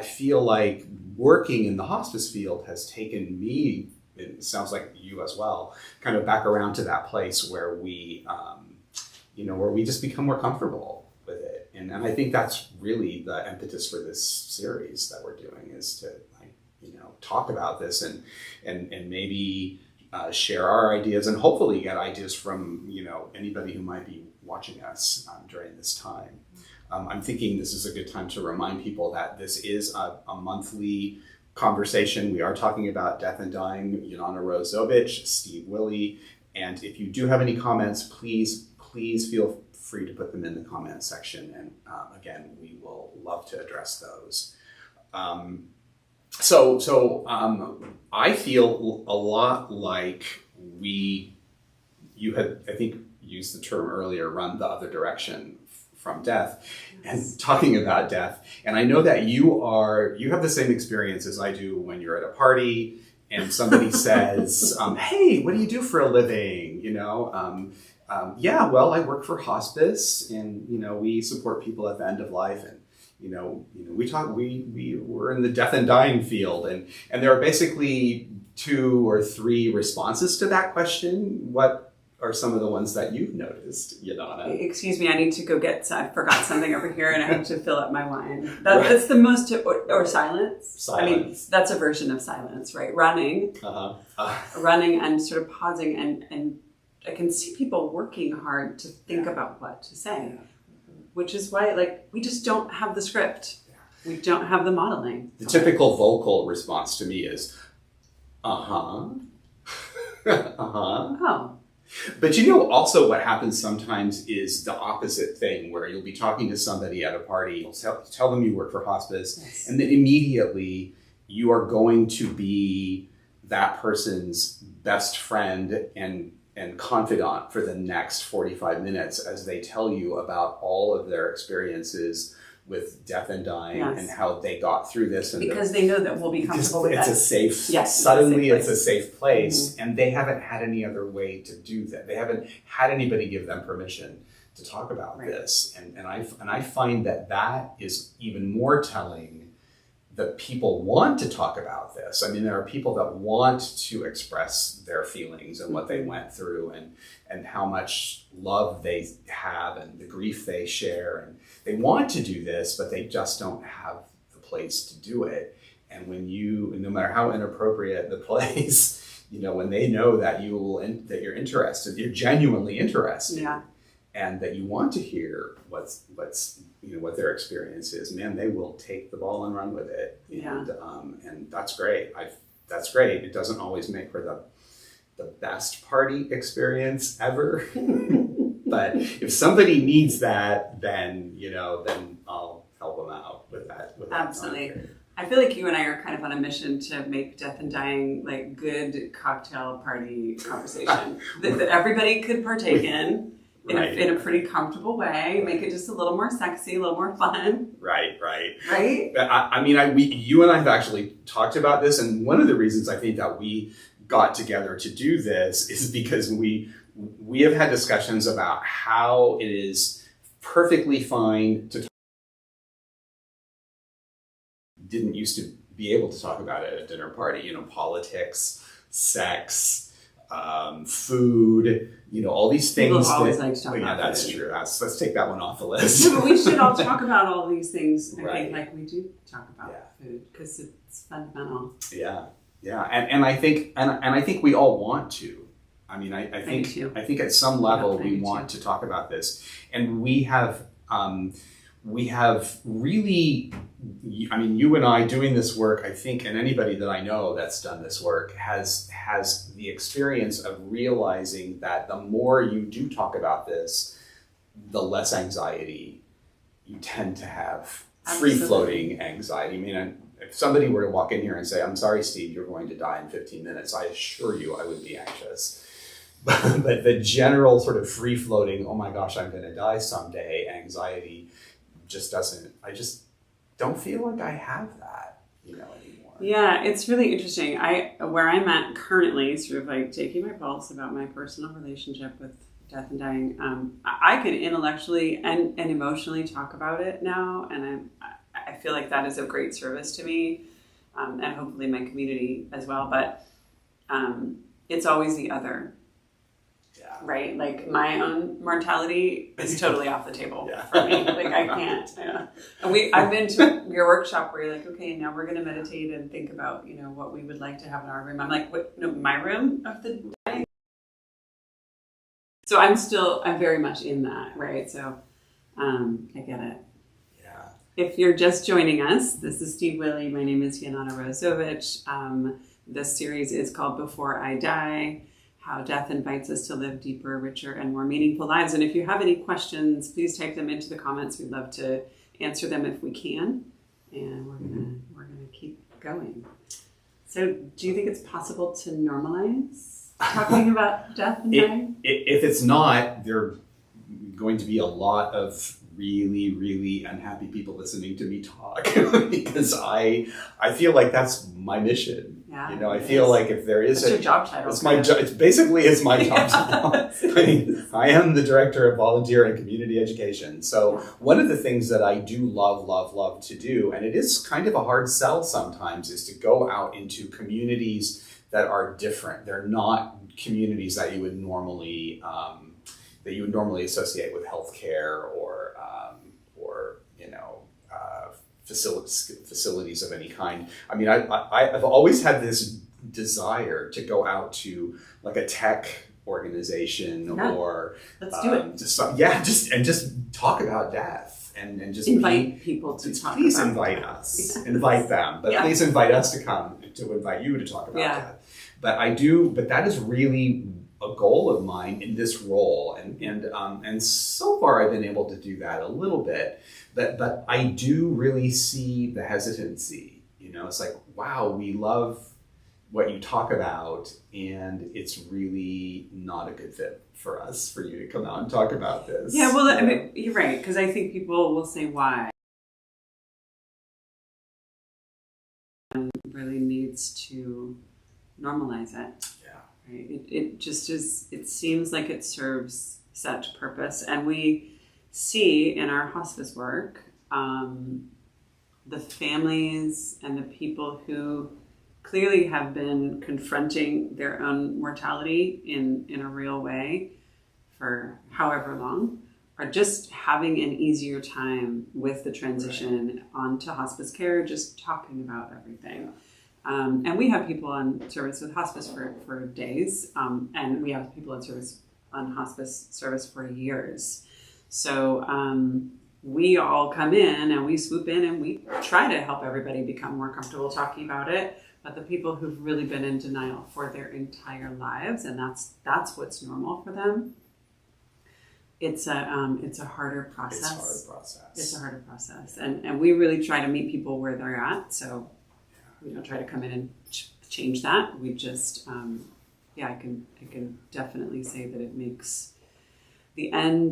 I feel like working in the hospice field has taken me, it sounds like you as well, kind of back around to that place where we, where we just become more comfortable with it. And I think that's really the impetus for this series that we're doing, is to talk about this and maybe share our ideas, and hopefully get ideas from anybody who might be watching us during this time. I'm thinking this is a good time to remind people that this is a monthly conversation. We are talking about death and dying. Yana Rose Zovich, Steve Willey, and if you do have any comments, please feel free to put them in the comment section, and again, we will love to address those. So I feel a lot like you had, I think, used the term earlier, run the other direction from death. Yes. And talking about death. And I know that you have the same experience as I do when you're at a party and somebody says, hey, what do you do for a living? Yeah, well, I work for hospice, and, we support people at the end of life. And, we're in the death and dying field, and there are basically 2 or 3 responses to that question. What are some of the ones that you've noticed, Yana? Excuse me, I need to go I forgot something over here, and I have to fill up my wine. That's the most, or silence. I mean, that's a version of silence, right? Running, running and sort of pausing, and I can see people working hard to think about what to say. Yeah. Which is why, we just don't have the script. We don't have the modeling. The typical vocal response to me is, uh-huh. Uh-huh. Oh. But also what happens sometimes is the opposite thing, where you'll be talking to somebody at a party, you'll tell them you work for hospice, yes. And then immediately you are going to be that person's best friend and confidant for the next 45 minutes as they tell you about all of their experiences with death and dying, yes. And how they got through this. And because they know that we'll be comfortable with that. Suddenly it's a safe place, mm-hmm. And they haven't had any other way to do that. They haven't had anybody give them permission to talk about this. And I find that is even more telling, that people want to talk about this. I mean, there are people that want to express their feelings and what they went through, and how much love they have and the grief they share. And they want to do this, but they just don't have the place to do it. And no matter how inappropriate the place, when they know that that you're interested, you're genuinely interested, yeah. And that you want to hear what's what their experience is, man, they will take the ball and run with it. Yeah. And that's great. That's great. It doesn't always make for the best party experience ever. But if somebody needs that, then I'll help them out with that. Absolutely. I feel like you and I are kind of on a mission to make death and dying good cocktail party conversation that everybody could partake in. In a pretty comfortable way, make it just a little more sexy, a little more fun. Right? You and I have actually talked about this, and one of the reasons I think that we got together to do this is because we have had discussions about how it is perfectly fine to didn't used to be able to talk about it at a dinner party, politics, sex, food, all these things. People always like to talk about food. That's true. Let's take that one off the list. No, but we should all talk about all these things. I think like we do talk about food, because it's fundamental. Yeah. And I think we all want to. I mean, I think at some level we want to talk about this, and we have really, you and I doing this work, I think, and anybody that I know that's done this work has the experience of realizing that the more you do talk about this, the less anxiety you tend to have. Free-floating anxiety. I mean, if somebody were to walk in here and say, I'm sorry, Steve, you're going to die in 15 minutes, I assure you I would be anxious. But the general sort of free-floating, oh my gosh, I'm going to die someday anxiety I just don't feel like I have that, anymore. Yeah, it's really interesting. Where I'm at currently, sort of taking my pulse about my personal relationship with death and dying, I can intellectually and emotionally talk about it now, and I feel like that is of great service to me, and hopefully my community as well. But it's always the other. Yeah. Right? Like my own mortality is totally off the table for me. Like I can't. Yeah. And I've been to your workshop where you're like, okay, now we're going to meditate and think about, what we would like to have in our room. I'm like, what? No, my room of the day. So I'm very much in that, right? So I get it. Yeah. If you're just joining us, this is Steve Willey. My name is Janana Rozovich. This series is called Before I Die, How Death Invites Us to Live Deeper, Richer, and More Meaningful Lives. And if you have any questions, please type them into the comments. We'd love to answer them if we can. And we're gonna keep going. So do you think it's possible to normalize talking about death and dying? If it's not, there are going to be a lot of really, really unhappy people listening to me talk because I feel like that's my mission. Yeah, I feel like if there is your job title. It's my job. It's basically my job title. I am the director of volunteer and community education. So one of the things that I do love to do, and it is kind of a hard sell sometimes, is to go out into communities that are different. They're not communities that you would normally associate with healthcare or facilities of any kind. I mean, I've always had this desire to go out to like a tech organization or let's do it. Just talk about death and just invite people to talk. Please about invite death. us, Yes. invite them, but please invite us to come to invite you to talk about death. But that is really a goal of mine in this role, and so far I've been able to do that a little bit, but I do really see the hesitancy. It's like, wow, we love what you talk about, and it's really not a good fit for us for you to come out and talk about this. Yeah, well, I mean, you're right, because I think people will say why. And really needs to normalize it. Right? It just is, it seems like it serves such purpose. And we see in our hospice work, the families and the people who clearly have been confronting their own mortality in a real way for however long are just having an easier time with the transition onto hospice care, just talking about everything. And we have people on service with hospice for days, and we have people on service on hospice service for years. So we all come in and we swoop in and we try to help everybody become more comfortable talking about it. But the people who've really been in denial for their entire lives, and that's what's normal for them, it's a harder process. It's a harder process, and we really try to meet people where they're at. So we don't try to come in and change that. We just, I can definitely say that it makes the time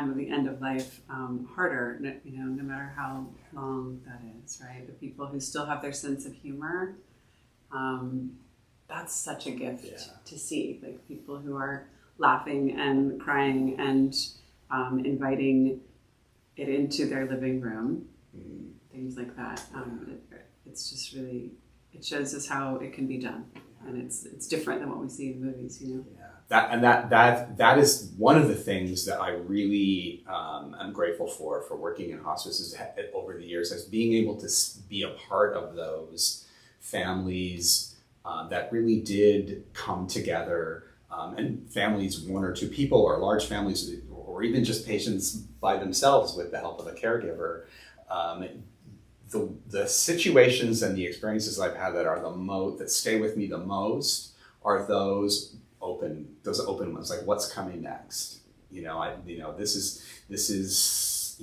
of the end of life harder, no matter how long that is, right? The people who still have their sense of humor, that's such a gift to see. Like people who are laughing and crying and inviting it into their living room, things like that. It's just really, it shows us how it can be done. And it's different than what we see in movies, Yeah. That is one of the things that I really am grateful for working in hospices over the years, as being able to be a part of those families that really did come together, and families, one or two people, or large families, or even just patients by themselves with the help of a caregiver. The situations and the experiences I've had that stay with me the most are those open ones, like what's coming next. This is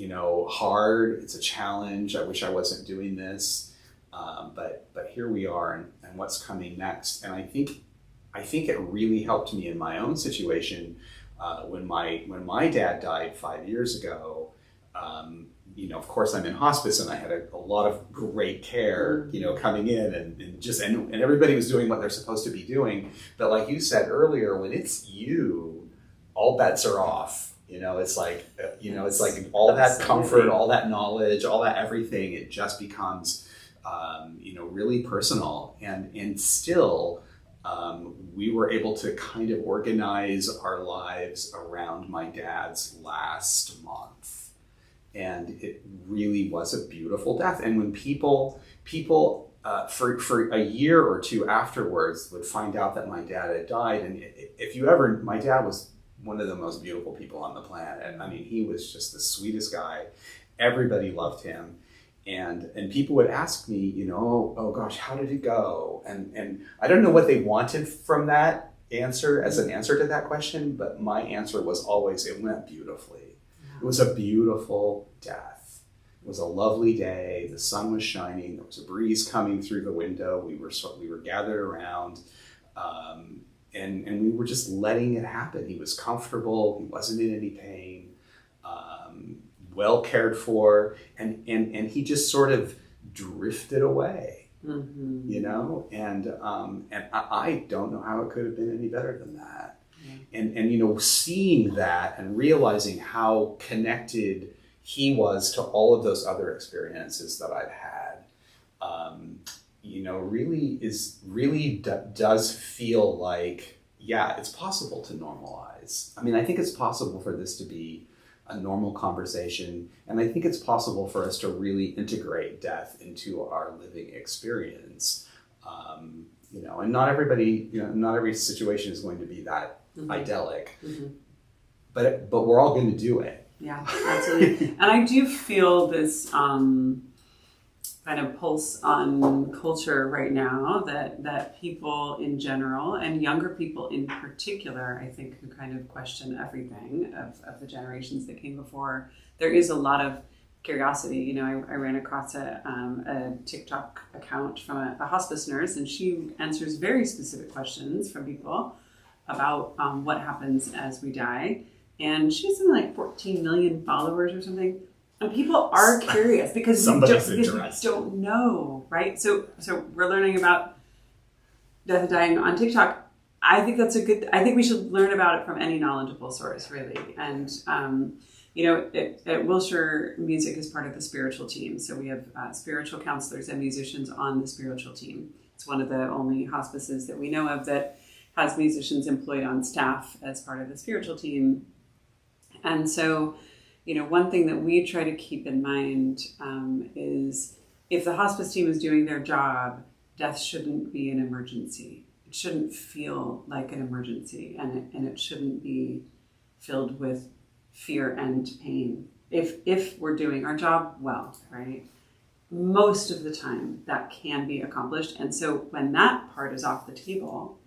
hard. It's a challenge. I wish I wasn't doing this, but here we are, and what's coming next. And I think it really helped me in my own situation when my dad died 5 years ago. Of course, I'm in hospice, and I had a lot of great care, coming in, and everybody was doing what they're supposed to be doing. But like you said earlier, when it's you, all bets are off. It's like, it's like all that comfort, all that knowledge, all that everything, it just becomes, really personal. And still, we were able to kind of organize our lives around my dad's last month. And it really was a beautiful death. And when people for a year or two afterwards would find out that my dad had died, and my dad was one of the most beautiful people on the planet. I mean, he was just the sweetest guy. Everybody loved him. And people would ask me, oh gosh, how did it go? And I don't know what they wanted from that answer as an answer to that question, but my answer was always, it went beautifully. It was a beautiful death. It was a lovely day. The sun was shining. There was a breeze coming through the window. We were gathered around, and we were just letting it happen. He was comfortable. He wasn't in any pain. Well cared for, and he just sort of drifted away. Mm-hmm. And I don't know how it could have been any better than that. And seeing that and realizing how connected he was to all of those other experiences that I've had, really does feel like, yeah, it's possible to normalize. I mean, I think it's possible for this to be a normal conversation, and I think it's possible for us to really integrate death into our living experience. And not every situation is going to be that idyllic, but we're all going to do it. Yeah, absolutely. And I do feel this kind of pulse on culture right now that people in general, and younger people in particular, I think, who kind of question everything of the generations that came before. There is a lot of curiosity. I ran across a TikTok account from a hospice nurse, and she answers very specific questions from people about what happens as we die. And she has something like 14 million followers or something. And people are curious because we don't know, right? So we're learning about death and dying on TikTok. I think I think we should learn about it from any knowledgeable source, really. And, at Wilshire, music is part of the spiritual team. So we have spiritual counselors and musicians on the spiritual team. It's one of the only hospices that we know of that has musicians employed on staff as part of the spiritual team. And so, one thing that we try to keep in mind is if the hospice team is doing their job, death shouldn't be an emergency. It shouldn't feel like an emergency, and it shouldn't be filled with fear and pain. If we're doing our job well, right? Most of the time that can be accomplished. And so when that part is off the table,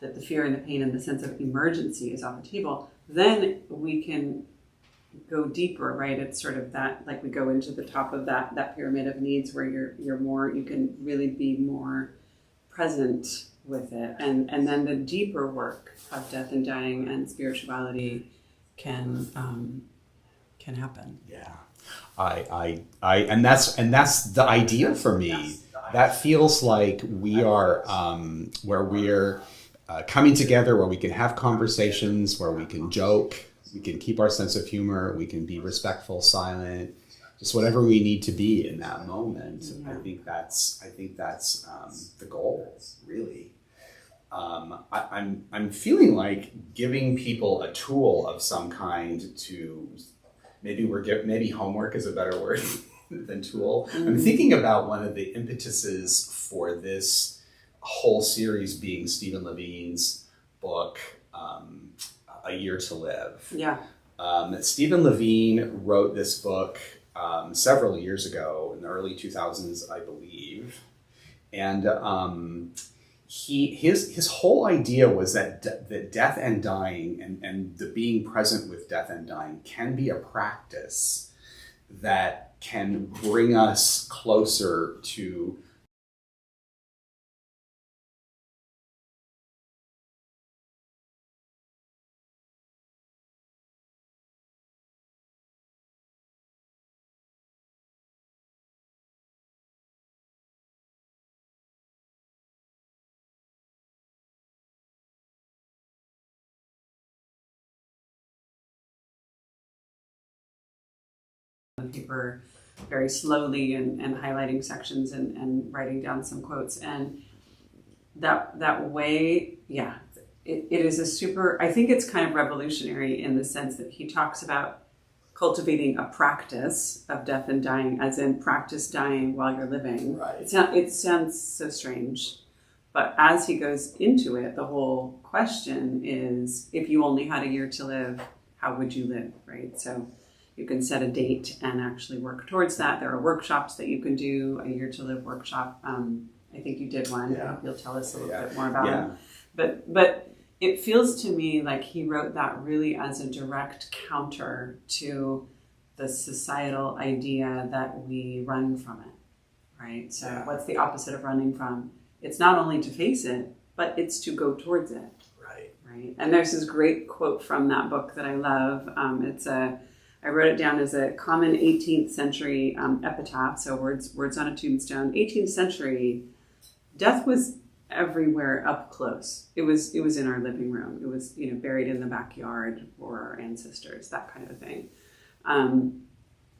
that the fear and the pain and the sense of emergency is off the table, then we can go deeper, right? It's sort of that, like we go into the top of that pyramid of needs where you can really be more present with it. And then the deeper work of death and dying and spirituality can happen. Yeah. And that's the idea for me. That feels like we are where we're coming together, where we can have conversations, where we can joke, we can keep our sense of humor, we can be respectful, silent, just whatever we need to be in that moment. Yeah. I think that's the goal, really. I'm feeling like giving people a tool of some kind to maybe homework is a better word than tool. Mm-hmm. I'm thinking about one of the impetuses for this whole series being Stephen Levine's book, A Year to Live. Yeah. Stephen Levine wrote this book several years ago in the early 2000s, I believe. And his whole idea was that death and dying and the being present with death and dying can be a practice that can bring us closer to on paper very slowly and highlighting sections and writing down some quotes. And that way, yeah, it is a super, I think it's kind of revolutionary in the sense that he talks about cultivating a practice of death and dying, as in practice dying while you're living. Right. It sounds so strange. But as he goes into it, the whole question is, if you only had a year to live, how would you live, right? So you can set a date and actually work towards that. There are workshops that you can do, a year to live workshop. I think you did one. Yeah. You'll tell us a little bit more about Yeah. it. But it feels to me like he wrote that really as a direct counter to the societal idea that we run from it, right? So what's the opposite of running from? It's not only to face it, but it's to go towards it. Right. And there's this great quote from that book that I love. I wrote it down as a common 18th century epitaph, so words on a tombstone. 18th century, death was everywhere up close. It was in our living room. It was buried in the backyard for our ancestors, that kind of thing.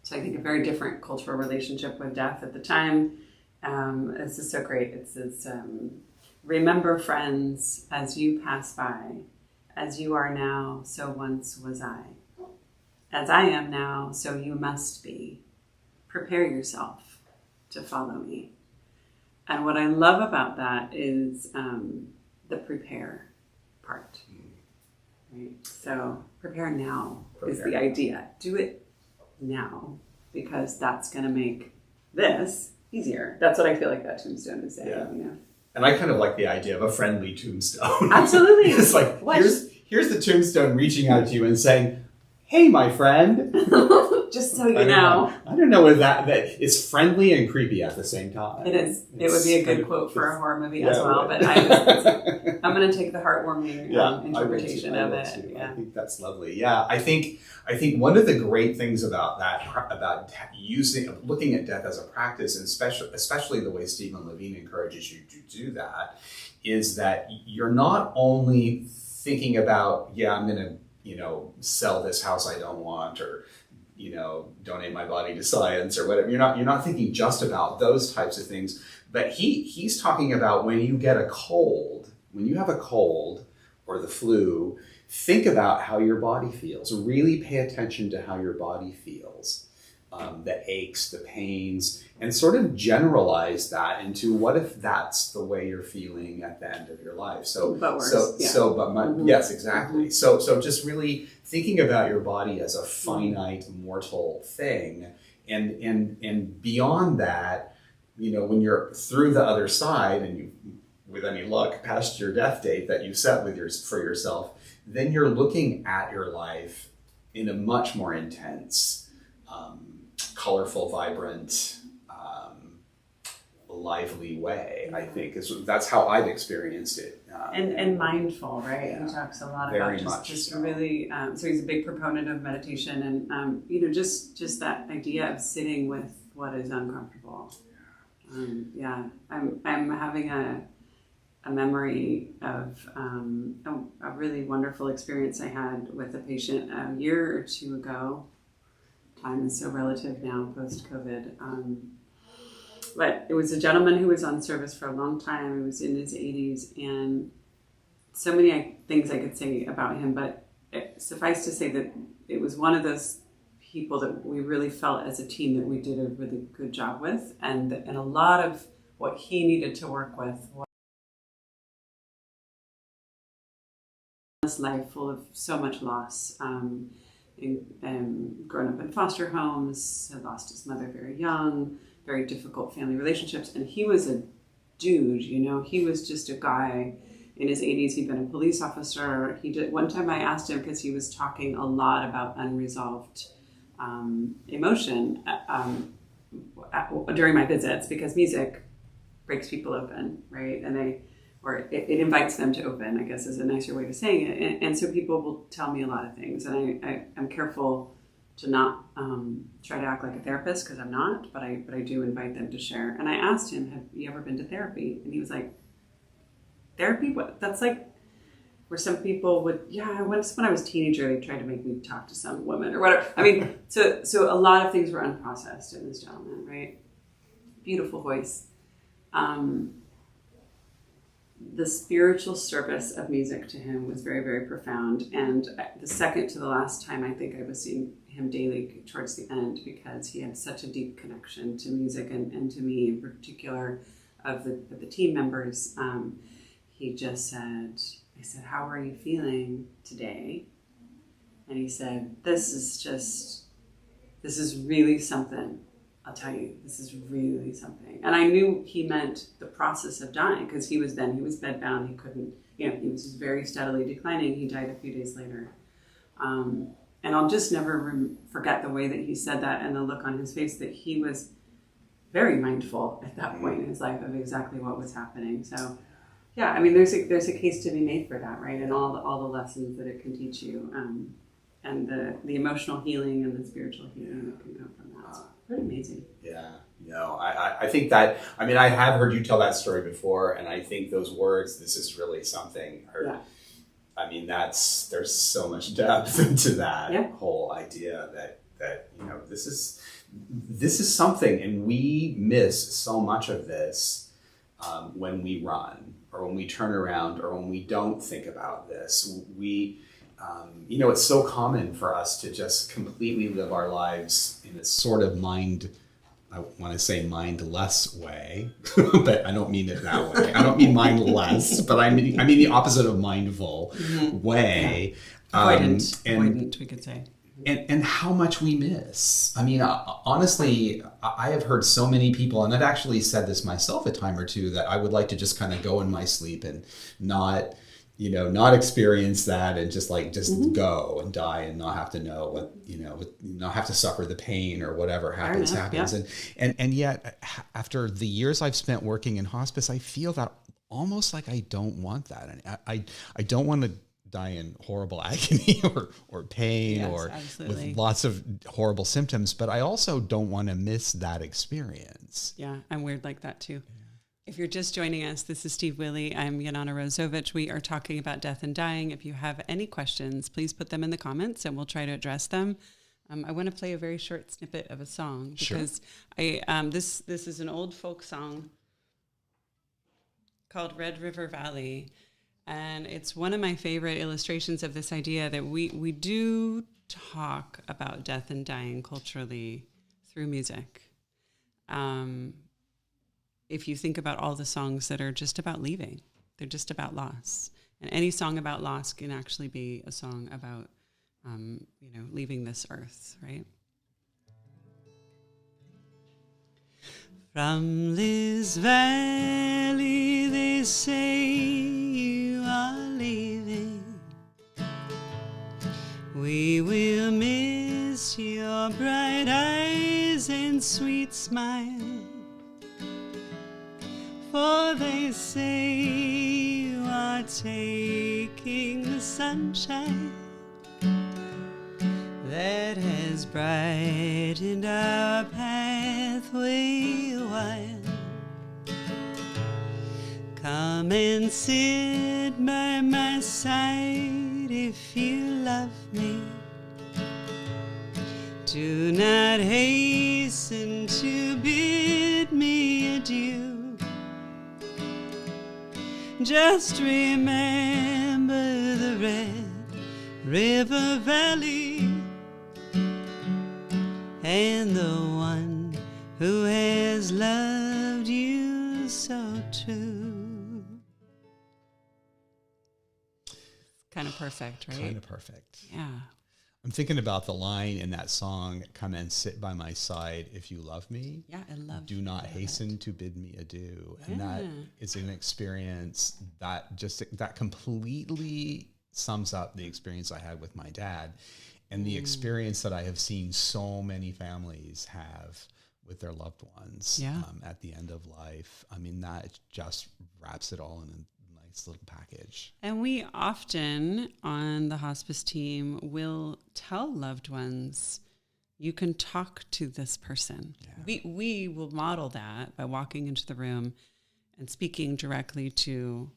So I think a very different cultural relationship with death at the time. This is so great. It says, remember, friends, as you pass by, as you are now, so once was I. As I am now, so you must be. Prepare yourself to follow me. And what I love about that is the prepare part. Right? So prepare now is the idea. Do it now, because that's going to make this easier. That's what I feel like that tombstone is saying. Yeah. You know? And I kind of like the idea of a friendly tombstone. Absolutely. It's like, here's the tombstone reaching out to you and saying, hey, my friend. Just so you know. I don't know whether that is friendly and creepy at the same time. It is. It would be a good quote for a horror movie as well. But I'm going to take the heartwarming interpretation of it. Yeah. I think that's lovely. Yeah, I think one of the great things about that, about looking at death as a practice, and especially the way Stephen Levine encourages you to do that, is that you're not only thinking about, I'm going to sell this house I don't want, or donate my body to science or whatever. You're not thinking just about those types of things, but he's talking about when you get a cold, when you have a cold or the flu, think about how your body feels. Really pay attention to how your body feels, the aches, the pains, and sort of generalize that into what if that's the way you're feeling at the end of your life. Yes, exactly. Mm-hmm. So just really thinking about your body as a finite, mortal thing, and beyond that, when you're through the other side and you, with any luck, past your death date that you set for yourself, then you're looking at your life in a much more intense, colorful, vibrant, lively way. I think that's how I've experienced it. And mindful, right? Yeah, he talks a lot very about much just so. Really. So he's a big proponent of meditation, and just that idea of sitting with what is uncomfortable. I'm having a memory of a really wonderful experience I had with a patient a year or two ago. Time is so relative now, post-COVID. But it was a gentleman who was on service for a long time. He was in his 80s, and so many things I could say about him, but suffice to say that it was one of those people that we really felt as a team that we did a really good job with, and a lot of what he needed to work with was this life full of so much loss. Grown up in foster homes, had lost his mother very young, very difficult family relationships, and he was a dude, he was just a guy in his 80s. He'd been a police officer. One time I asked him, because he was talking a lot about unresolved emotion during my visits, because music breaks people open, right? And it invites them to open, I guess is a nicer way of saying it. And so people will tell me a lot of things, and I'm careful to not try to act like a therapist, because I'm not, but I do invite them to share. And I asked him, have you ever been to therapy? And he was like, therapy? What? That's like, where some people would, once when I was a teenager, they tried to make me talk to some woman or whatever. I mean, so a lot of things were unprocessed in this gentleman, right? Beautiful voice. The spiritual service of music to him was very, very profound. And the second to the last time, I think I was seeing him daily towards the end, because he had such a deep connection to music and to me in particular, of the team members. He just said, I said, how are you feeling today? And he said, this is really something. I'll tell you, this is really something. And I knew he meant the process of dying, because he was bedbound. He couldn't, he was very steadily declining. He died a few days later. And I'll just never forget the way that he said that and the look on his face, that he was very mindful at that point in his life of exactly what was happening. So, yeah, I mean, there's a case to be made for that, right? And all the lessons that it can teach you, and the emotional healing and the spiritual healing that can come from that. It's pretty amazing. Yeah. No, I think that, I mean, I have heard you tell that story before, and I think those words, this is really something, I mean, there's so much depth into that whole idea that, this is something, and we miss so much of this when we run, or when we turn around, or when we don't think about this. We, it's so common for us to just completely live our lives in a sort of I want to say mindless way, but I don't mean it that way. I don't mean mindless, but I mean the opposite of mindful way. Avoidant, we could say. And how much we miss. I mean, honestly, I have heard so many people, and I've actually said this myself a time or two, that I would like to just kind of go in my sleep and not experience that, and just go and die and not have to know what, not have to suffer the pain or whatever happens. Yeah. And yet, after the years I've spent working in hospice, I feel that almost like I don't want that. And I don't want to die in horrible agony or pain, or absolutely, with lots of horrible symptoms, but I also don't want to miss that experience. Yeah, I'm weird like that too. If you're just joining us, this is Steve Willey. I'm Janana Rozovich. We are talking about death and dying. If you have any questions, please put them in the comments and we'll try to address them. I want to play a very short snippet of a song, because this is an old folk song called Red River Valley. And it's one of my favorite illustrations of this idea that we do talk about death and dying culturally through music. If you think about all the songs that are just about leaving, they're just about loss. And any song about loss can actually be a song about, leaving this earth, right? From this valley, they say you are leaving. We will miss your bright eyes and sweet smile. For they say you are taking the sunshine that has brightened our pathway a while. Come and sit by my side if you love me. Do not hasten to bid me adieu. Just remember the Red River Valley and the one who has loved you so true. Kind of perfect, right? Kind of perfect. Yeah. I'm thinking about the line in that song, come and sit by my side if you love me. Yeah, I love Do not hasten to bid me adieu. And that is an experience that completely sums up the experience I had with my dad, and the experience that I have seen so many families have with their loved ones at the end of life. I mean, that just wraps it all in a nice little package. And we often on the hospice team will tell loved ones, you can talk to this person. Yeah. We will model that by walking into the room and speaking directly to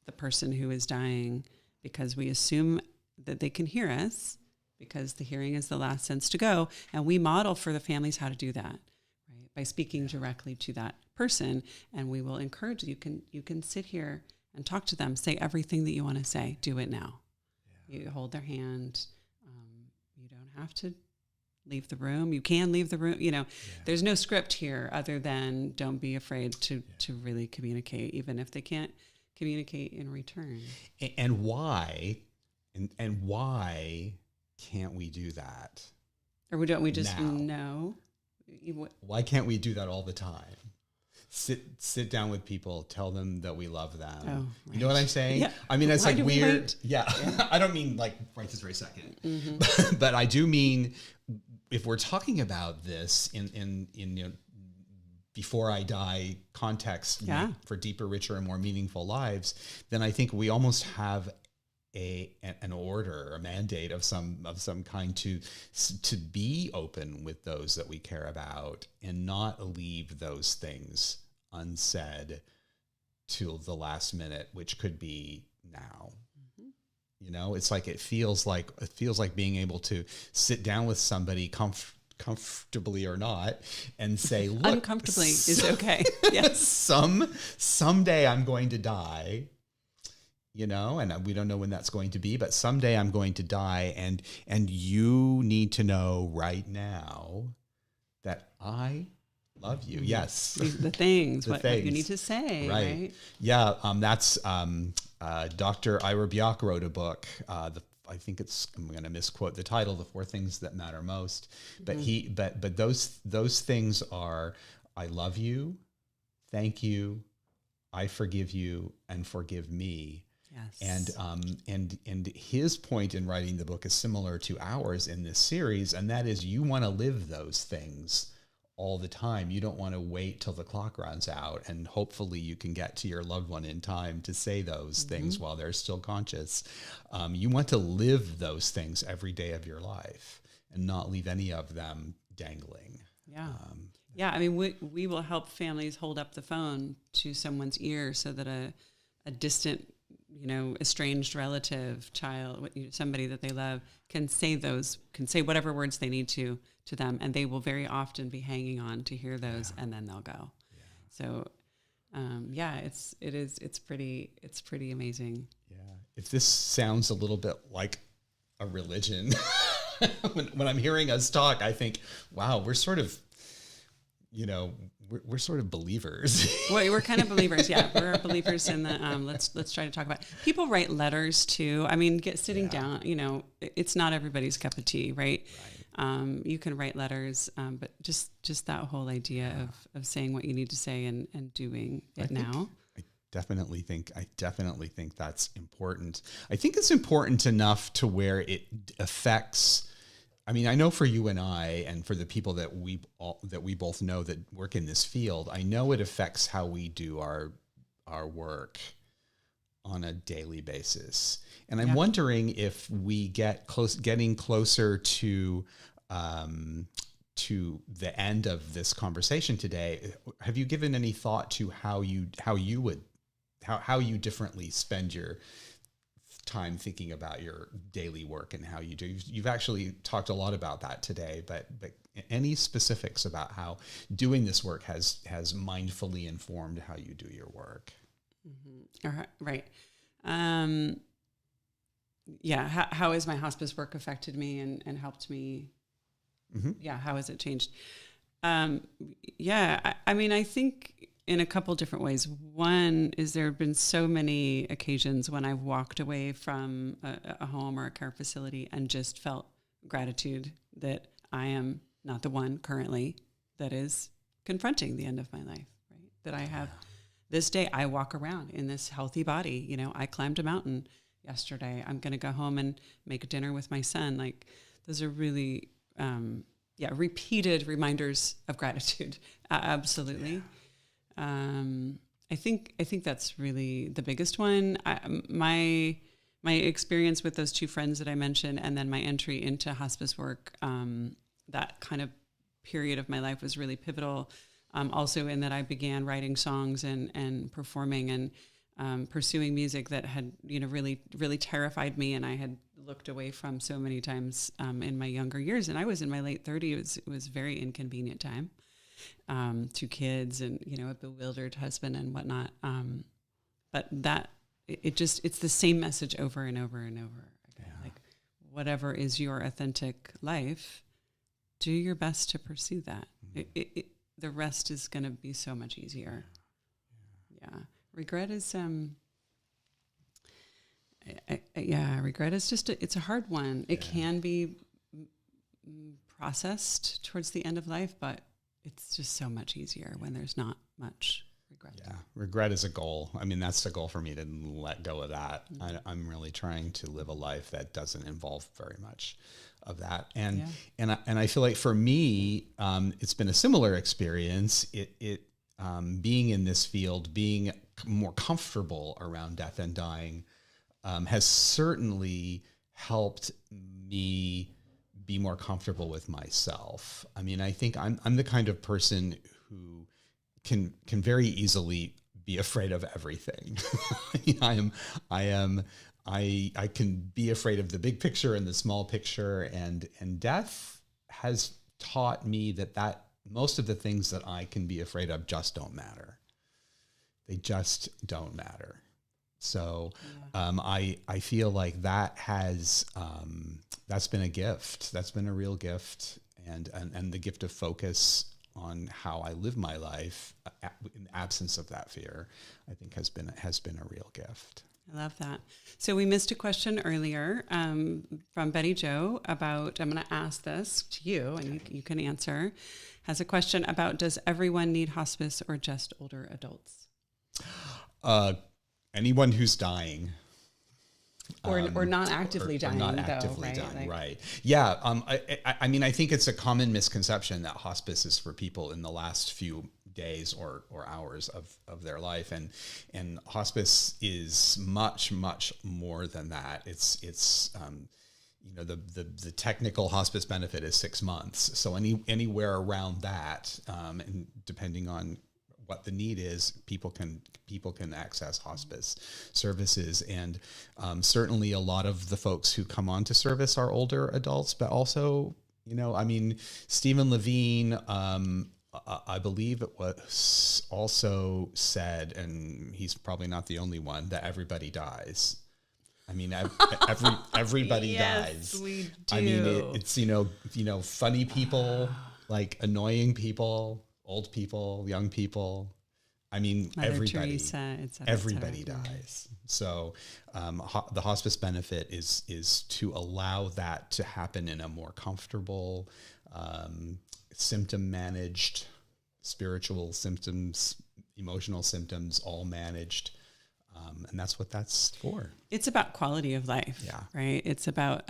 the person who is dying, because we assume that they can hear us, because the hearing is the last sense to go. And we model for the families how to do that, right? By speaking directly to that person. And we will encourage you can sit here and talk to them, say everything that you want to say, do it now. Yeah. You hold their hand. You don't have to leave the room. You can leave the room. There's no script here other than don't be afraid to really communicate, even if they can't communicate in return. And why, and why can't we do that? Or don't we just know? Why can't we do that all the time? Sit down with people, tell them that we love them. Oh, right. You know what I'm saying? Yeah. I mean, it's like weird. Yeah. I don't mean like right this very second, but I do mean if we're talking about this in before I die context for deeper, richer, and more meaningful lives, then I think we almost have an order, a mandate of some kind to be open with those that we care about and not leave those things unsaid till the last minute, which could be now. It's like it feels like being able to sit down with somebody comfortably or not and say, look, uncomfortably is okay. Yes. Someday I'm going to die. And we don't know when that's going to be, but someday I'm going to die. And you need to know right now that I love you. Yes. The things, what you need to say. Right. Yeah. That's, Dr. Ira Byock wrote a book, I think I'm going to misquote the title, The 4 Things That Matter Most. But but those things are, I love you, thank you, I forgive you, and forgive me. Yes. And his point in writing the book is similar to ours in this series, and that is you want to live those things all the time. You don't want to wait till the clock runs out, and hopefully you can get to your loved one in time to say those things while they're still conscious. You want to live those things every day of your life and not leave any of them dangling. Yeah. I mean, we will help families hold up the phone to someone's ear so that a distant, estranged relative, child, somebody that they love can say whatever words they need to them, and they will very often be hanging on to hear those, and then they'll go. Yeah. So, it's pretty amazing. Yeah. If this sounds a little bit like a religion, when I'm hearing us talk, I think, wow, we're sort of, we're sort of believers. Well, we're kind of believers. Yeah. We're believers in the, let's try to talk about it. People write letters too. I mean, sitting down, it's not everybody's cup of tea, right? You can write letters, but just that whole idea of saying what you need to say and doing it now. I definitely think that's important. I think it's important enough to where it affects, I mean, I know for you and I, and for the people that we both know that work in this field, I know it affects how we do our work on a daily basis. And I'm wondering if we getting closer to the end of this conversation today. Have you given any thought to how you differently spend your time thinking about your daily work and how you do? You've actually talked a lot about that today, but any specifics about how doing this work has mindfully informed how you do your work? Mm-hmm. Right. How has my hospice work affected me and helped me? Mm-hmm. Yeah. How has it changed? I mean, I think in a couple different ways. One is there have been so many occasions when I've walked away from a home or a care facility and just felt gratitude that I am not the one currently that is confronting the end of my life, right? That I have this day, I walk around in this healthy body. I climbed a mountain yesterday. I'm going to go home and make dinner with my son. Like, those are really, repeated reminders of gratitude. Absolutely. I think that's really the biggest one. My experience with those 2 friends that I mentioned, and then my entry into hospice work, that kind of period of my life was really pivotal. Also in that I began writing songs and performing, and pursuing music that had, really, really terrified me, and I had looked away from so many times in my younger years. And I was in my late 30s. It was a very inconvenient time. 2 kids and, a bewildered husband and whatnot. But that, it's the same message over and over and over again. Yeah. Like, whatever is your authentic life, do your best to pursue that. Mm-hmm. The rest is going to be so much easier. Yeah. Regret is, regret is just, it's a hard one. It can be processed towards the end of life, but it's just so much easier when there's not much regret. Yeah, regret is a goal. I mean, that's the goal for me, to let go of that. Mm-hmm. I'm really trying to live a life that doesn't involve very much of that. And I feel like for me, it's been a similar experience. Being in this field, being more comfortable around death and dying, has certainly helped me be more comfortable with myself. I mean, I think I'm the kind of person who can very easily be afraid of everything. I can be afraid of the big picture and the small picture, and death has taught me that most of the things that I can be afraid of just don't matter. They just don't matter. So I feel like that has that's been a gift. That's been a real gift, and the gift of focus on how I live my life in the absence of that fear, I think has been a real gift. I love that. So we missed a question earlier from Betty Jo about, I'm going to ask this to you, and you can answer, has a question about, does everyone need hospice or just older adults? Anyone who's dying. Or not actively dying, not actively though, dying, right? Yeah. I mean, I think it's a common misconception that hospice is for people in the last few days or hours of their life, and hospice is much more than that. It's the technical hospice benefit is 6 months. So anywhere around that, and depending on what the need is, people can access hospice services. And certainly a lot of the folks who come on to service are older adults, but also, Stephen Levine, I believe it was also said, and he's probably not the only one, that everybody dies. I mean, everybody yes, dies. We do. I mean, it's funny people, like annoying people, old people, young people. I mean, Mother everybody, Teresa, et cetera, everybody dies. So the hospice benefit is to allow that to happen in a more comfortable, symptom managed, spiritual symptoms, emotional symptoms, all managed. And that's what that's for. It's about quality of life, right? It's about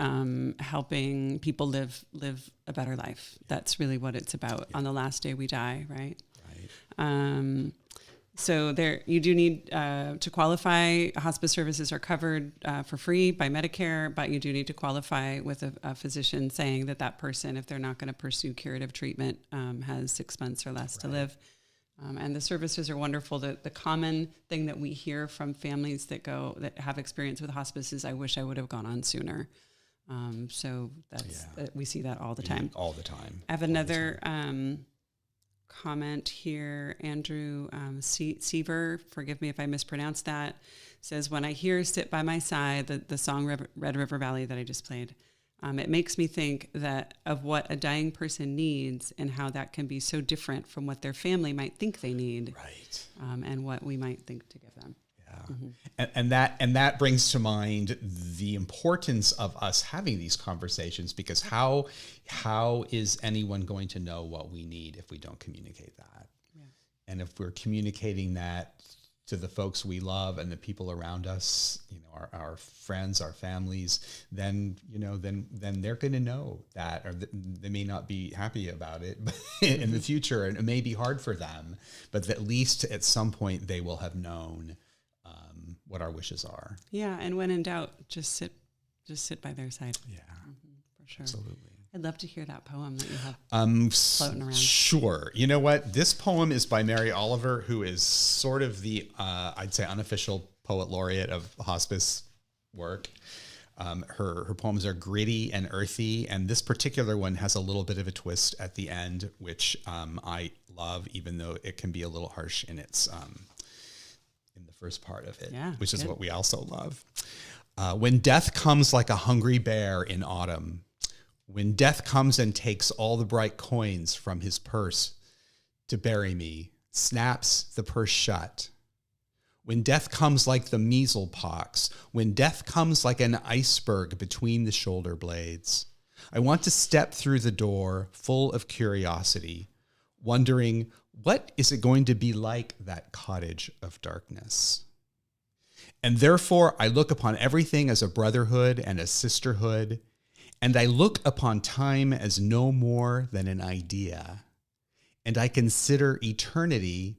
helping people live a better life. That's really what it's about. On the last day we die, right? Right. So there, you do need to qualify. Hospice services are covered for free by Medicare, but you do need to qualify with a physician saying that person, if they're not going to pursue curative treatment, has 6 months or less to live. And the services are wonderful. The common thing that we hear from families that have experience with hospice is, I wish I would have gone on sooner. So we see that all the time. All the time. I have another comment here. Andrew Seaver, forgive me if I mispronounced that, says, when I hear Sit by My Side, the song Red River Valley that I just played, it makes me think of what a dying person needs and how that can be so different from what their family might think they need, right? And what we might think to give them. Yeah, and that brings to mind the importance of us having these conversations, because how is anyone going to know what we need if we don't communicate that? Yeah. And if we're communicating that to the folks we love and the people around us, our friends, our families, then they're going to know that, or they may not be happy about it in the future, and it may be hard for them, but at least at some point they will have known what our wishes are. Yeah, and when in doubt, just sit by their side. Yeah, for sure. Absolutely. I'd love to hear that poem that you have floating around. Sure. You know what? This poem is by Mary Oliver, who is sort of the, I'd say, unofficial poet laureate of hospice work. Her poems are gritty and earthy, and this particular one has a little bit of a twist at the end, which I love, even though it can be a little harsh in its in the first part of it, which is what we also love. When death comes like a hungry bear in autumn, when death comes and takes all the bright coins from his purse to bury me, snaps the purse shut. When death comes like the measles pox, when death comes like an iceberg between the shoulder blades, I want to step through the door full of curiosity, wondering, what is it going to be like, that cottage of darkness? And therefore, I look upon everything as a brotherhood and a sisterhood, and I look upon time as no more than an idea, and I consider eternity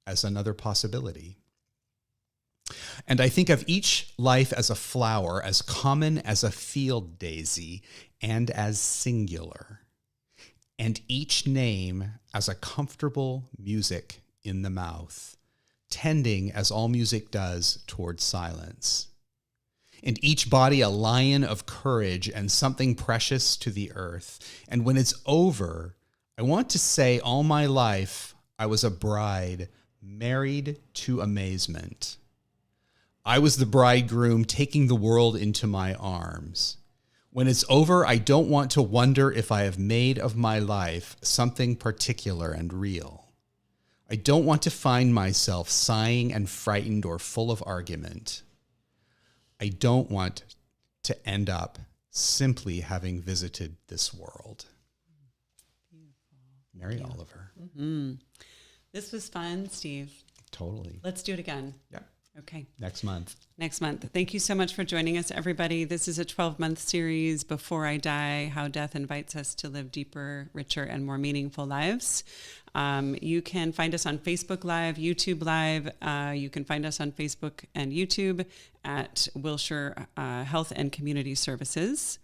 as another possibility. And I think of each life as a flower, as common as a field daisy, and as singular, and each name as a comfortable music in the mouth, tending, as all music does, towards silence. And each body a lion of courage and something precious to the earth. And when it's over, I want to say all my life I was a bride married to amazement. I was the bridegroom taking the world into my arms. When it's over, I don't want to wonder if I have made of my life something particular and real. I don't want to find myself sighing and frightened or full of argument. I don't want to end up simply having visited this world. Beautiful. Mary Oliver. Mm-hmm. This was fun, Steve. Totally. Let's do it again. Yeah. Okay. Next month. Thank you so much for joining us, everybody. This is a 12-month series, Before I Die, How Death Invites Us to Live Deeper, Richer, and More Meaningful Lives. You can find us on Facebook Live, YouTube Live. You can find us on Facebook and YouTube at Wilshire Health and Community Services.